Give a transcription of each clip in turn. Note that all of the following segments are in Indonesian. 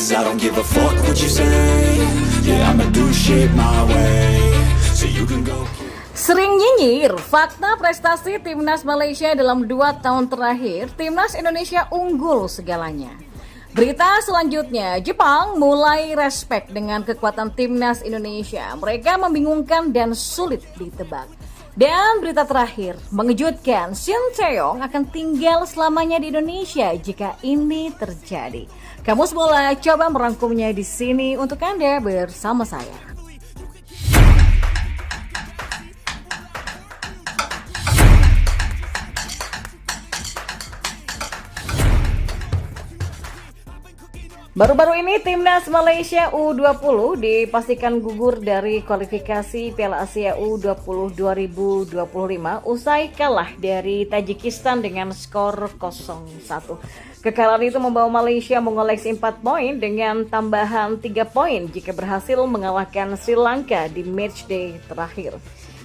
'cause I don't give a fuck what you say. Yeah, I'ma do shit my way, so you can go. Sering nyinyir, fakta prestasi Timnas Malaysia dalam 2 tahun terakhir, Timnas Indonesia unggul segalanya. Berita selanjutnya, Jepang mulai respek dengan kekuatan Timnas Indonesia. Mereka membingungkan dan sulit ditebak. Dan berita terakhir, mengejutkan, Shin Tae-yong akan tinggal selamanya di Indonesia jika ini terjadi. Kamus Bola coba merangkumnya di sini untuk Anda bersama saya. Baru-baru ini Timnas Malaysia U20 dipastikan gugur dari kualifikasi Piala Asia U20 2025 usai kalah dari Tajikistan dengan skor 0-1. Kekalahan itu membawa Malaysia mengoleksi 4 poin dengan tambahan 3 poin jika berhasil mengalahkan Sri Lanka di matchday terakhir.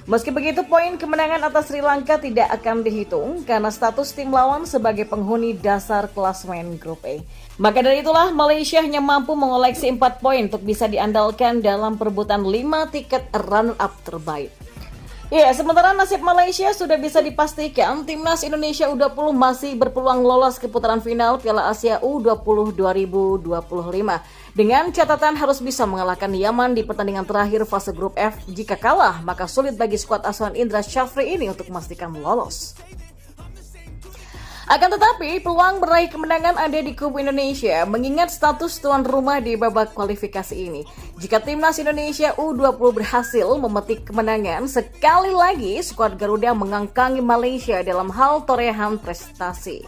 Meski begitu, poin kemenangan atas Sri Lanka tidak akan dihitung karena status tim lawan sebagai penghuni dasar klasemen grup A. Maka dari itulah Malaysia hanya mampu mengoleksi 4 poin untuk bisa diandalkan dalam perebutan 5 tiket runner-up terbaik. Ya, sementara nasib Malaysia sudah bisa dipastikan, Timnas Indonesia U20 masih berpeluang lolos ke putaran final Piala Asia U20 2025. Dengan catatan harus bisa mengalahkan Yaman di pertandingan terakhir fase grup F. Jika kalah, maka sulit bagi skuad asuhan Indra Syafri ini untuk memastikan lolos. Akan tetapi, peluang meraih kemenangan ada di kubu Indonesia mengingat status tuan rumah di babak kualifikasi ini. Jika Timnas Indonesia U20 berhasil memetik kemenangan, sekali lagi skuad Garuda mengangkangi Malaysia dalam hal torehan prestasi.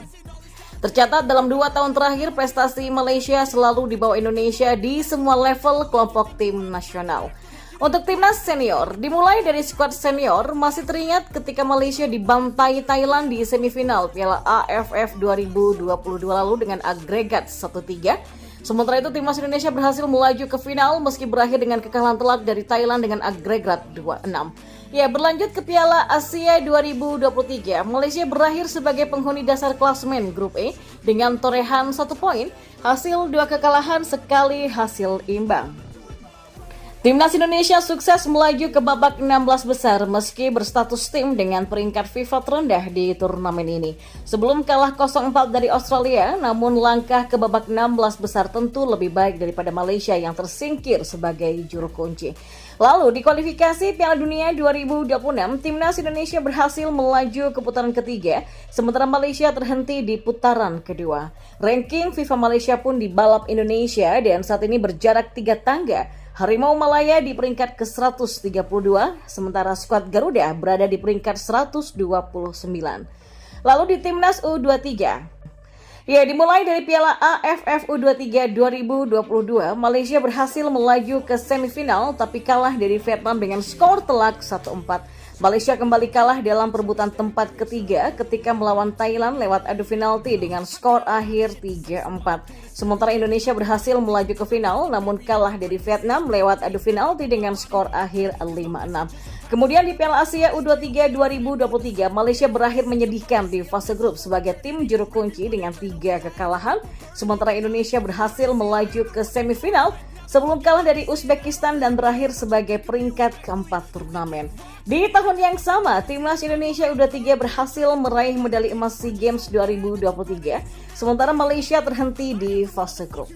Tercatat dalam 2 tahun terakhir prestasi Malaysia selalu di bawah Indonesia di semua level kelompok tim nasional. Untuk timnas senior, dimulai dari skuad senior, masih teringat ketika Malaysia dibantai Thailand di semifinal Piala AFF 2022 lalu dengan agregat 1-3. Sementara itu timnas Indonesia berhasil melaju ke final meski berakhir dengan kekalahan telak dari Thailand dengan agregat 2-6. Ya, berlanjut ke Piala Asia 2023, Malaysia berakhir sebagai penghuni dasar klasemen grup E dengan torehan 1 poin, hasil 2 kekalahan sekali hasil imbang. Timnas Indonesia sukses melaju ke babak 16 besar meski berstatus tim dengan peringkat FIFA terendah di turnamen ini. Sebelum kalah 0-4 dari Australia, namun langkah ke babak 16 besar tentu lebih baik daripada Malaysia yang tersingkir sebagai juru kunci. Lalu di kualifikasi Piala Dunia 2026, Timnas Indonesia berhasil melaju ke putaran ketiga, sementara Malaysia terhenti di putaran kedua. Ranking FIFA Malaysia pun dibalap Indonesia dan saat ini berjarak 3 tangga. Harimau Malaya di peringkat ke-132, sementara skuad Garuda berada di peringkat 129. Lalu di Timnas U23. Ya, dimulai dari Piala AFF U23 2022, Malaysia berhasil melaju ke semifinal tapi kalah dari Vietnam dengan skor telak 1-4. Malaysia kembali kalah dalam perebutan tempat ketiga ketika melawan Thailand lewat adu penalti dengan skor akhir 3-4. Sementara Indonesia berhasil melaju ke final namun kalah dari Vietnam lewat adu penalti dengan skor akhir 5-6. Kemudian di Piala Asia U23 2023, Malaysia berakhir menyedihkan di fase grup sebagai tim juru kunci dengan 3 kekalahan. Sementara Indonesia berhasil melaju ke semifinal sebelum kalah dari Uzbekistan dan berakhir sebagai peringkat keempat turnamen. Di tahun yang sama, Timnas Indonesia U23 berhasil meraih medali emas SEA Games 2023, sementara Malaysia terhenti di fase grup.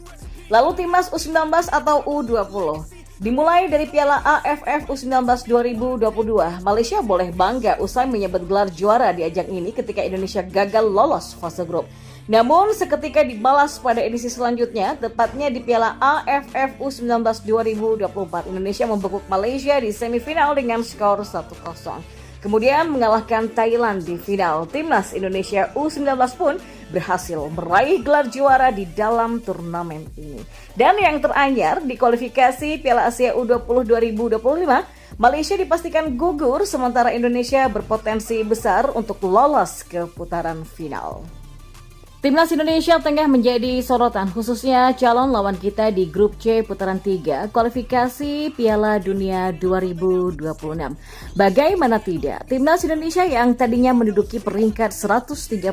Lalu Timnas U19 atau U20. Dimulai dari Piala AFF U19 2022, Malaysia boleh bangga usai menyabet gelar juara di ajang ini ketika Indonesia gagal lolos fase grup. Namun seketika dibalas pada edisi selanjutnya, tepatnya di Piala AFF U19 2024, Indonesia membekuk Malaysia di semifinal dengan skor 1-0. Kemudian mengalahkan Thailand di final. Timnas Indonesia U19 pun berhasil meraih gelar juara di dalam turnamen ini. Dan yang teranyar di kualifikasi Piala Asia U20 2025, Malaysia dipastikan gugur sementara Indonesia berpotensi besar untuk lolos ke putaran final. Timnas Indonesia tengah menjadi sorotan khususnya calon lawan kita di grup C putaran 3 kualifikasi Piala Dunia 2026. Bagaimana tidak, Timnas Indonesia yang tadinya menduduki peringkat 133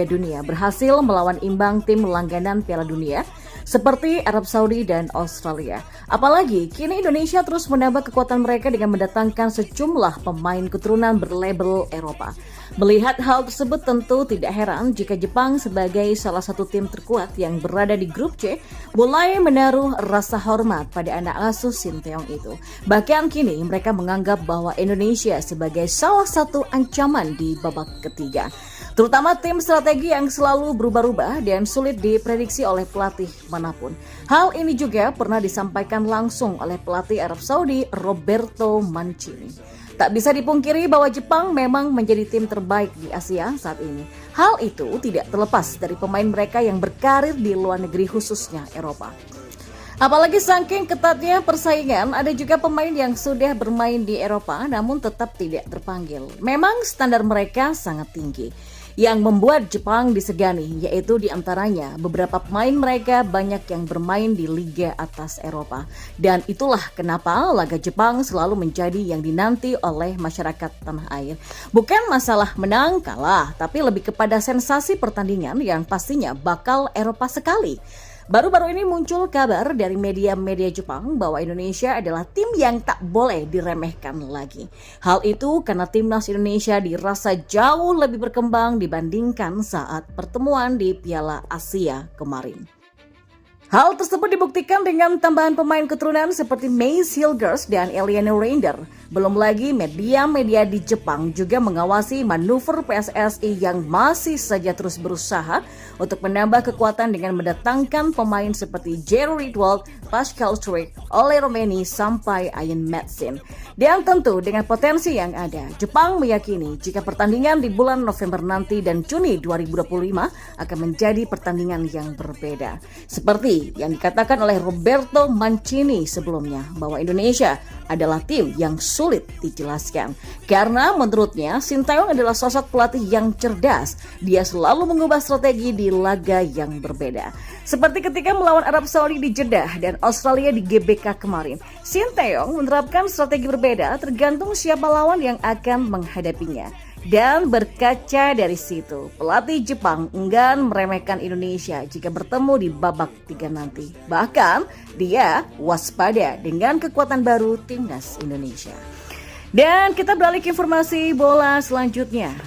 dunia berhasil melawan imbang tim langganan Piala Dunia seperti Arab Saudi dan Australia. Apalagi kini Indonesia terus menambah kekuatan mereka dengan mendatangkan sejumlah pemain keturunan berlabel Eropa. Melihat hal tersebut tentu tidak heran jika Jepang sebagai salah satu tim terkuat yang berada di grup C mulai menaruh rasa hormat pada anak asuh Sinteyong itu. Bahkan kini mereka menganggap bahwa Indonesia sebagai salah satu ancaman di babak ketiga. Terutama tim strategi yang selalu berubah-ubah dan sulit diprediksi oleh pelatih manapun. Hal ini juga pernah disampaikan langsung oleh pelatih Arab Saudi Roberto Mancini. Tak bisa dipungkiri bahwa Jepang memang menjadi tim terbaik di Asia saat ini. Hal itu tidak terlepas dari pemain mereka yang berkarir di luar negeri khususnya Eropa. Apalagi saking ketatnya persaingan, ada juga pemain yang sudah bermain di Eropa namun tetap tidak terpanggil. Memang standar mereka sangat tinggi. Yang membuat Jepang disegani, yaitu diantaranya beberapa pemain mereka banyak yang bermain di liga atas Eropa. Dan itulah kenapa laga Jepang selalu menjadi yang dinanti oleh masyarakat tanah air. Bukan masalah menang kalah, tapi lebih kepada sensasi pertandingan yang pastinya bakal Eropa sekali. Baru-baru ini muncul kabar dari media-media Jepang bahwa Indonesia adalah tim yang tak boleh diremehkan lagi. Hal itu karena timnas Indonesia dirasa jauh lebih berkembang dibandingkan saat pertemuan di Piala Asia kemarin. Hal tersebut dibuktikan dengan tambahan pemain keturunan seperti Mace Hilgers dan Eliane Reinder. Belum lagi media-media di Jepang juga mengawasi manuver PSSI yang masih saja terus berusaha untuk menambah kekuatan dengan mendatangkan pemain seperti Jerry Ritwald, Pascal Struijk, Ole Romeni sampai Ian Madsen. Dan tentu dengan potensi yang ada, Jepang meyakini jika pertandingan di bulan November nanti dan Juni 2025 akan menjadi pertandingan yang berbeda. Seperti yang dikatakan oleh Roberto Mancini sebelumnya bahwa Indonesia adalah tim yang sulit dijelaskan. Karena menurutnya Sinteyong adalah sosok pelatih yang cerdas. Dia selalu mengubah strategi di laga yang berbeda. Seperti ketika melawan Arab Saudi di Jeddah dan Australia di GBK kemarin. Sinteyong menerapkan strategi berbeda tergantung siapa lawan yang akan menghadapinya. Dan berkaca dari situ, pelatih Jepang enggan meremehkan Indonesia jika bertemu di babak 3 nanti. Bahkan, dia waspada dengan kekuatan baru timnas Indonesia. Dan kita beralih ke informasi bola selanjutnya.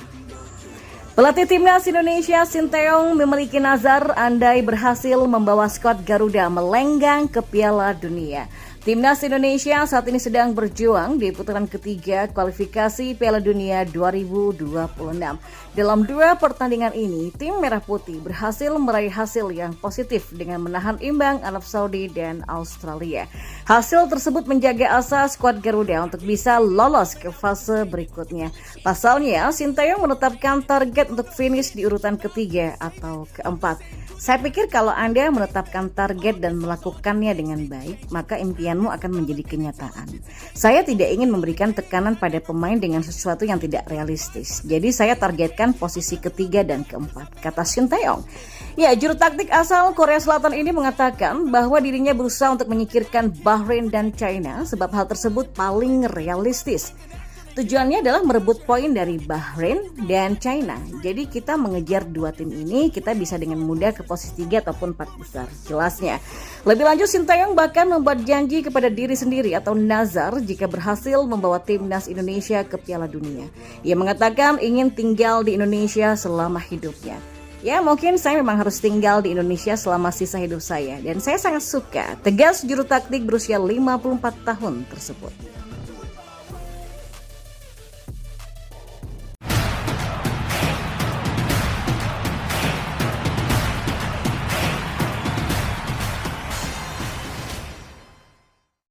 Pelatih timnas Indonesia Sinteyong memiliki nazar andai berhasil membawa skuad Garuda melenggang ke Piala Dunia. Timnas Indonesia saat ini sedang berjuang di putaran ketiga kualifikasi Piala Dunia 2026. Dalam 2 pertandingan ini, tim Merah Putih berhasil meraih hasil yang positif dengan menahan imbang Arab Saudi dan Australia. Hasil tersebut menjaga asa skuad Garuda untuk bisa lolos ke fase berikutnya. Pasalnya, Sinteyong menetapkan target untuk finish di urutan ketiga atau keempat. Saya pikir kalau Anda menetapkan target dan melakukannya dengan baik, maka impianmu akan menjadi kenyataan. Saya tidak ingin memberikan tekanan pada pemain dengan sesuatu yang tidak realistis. Jadi saya targetkan posisi ketiga dan keempat, kata Sinteyong. Ya, juru taktik asal Korea Selatan ini mengatakan bahwa dirinya berusaha untuk menyingkirkan Bahrain dan China sebab hal tersebut paling realistis. Tujuannya adalah merebut poin dari Bahrain dan China. Jadi kita mengejar 2 tim ini, kita bisa dengan mudah ke posisi 3 ataupun 4 besar. Jelasnya. Lebih lanjut, Sinteyong bahkan membuat janji kepada diri sendiri atau nazar jika berhasil membawa timnas Indonesia ke Piala Dunia. Ia mengatakan ingin tinggal di Indonesia selama hidupnya. Ya, mungkin saya memang harus tinggal di Indonesia selama sisa hidup saya. Dan saya sangat suka tegas juru taktik berusia 54 tahun tersebut.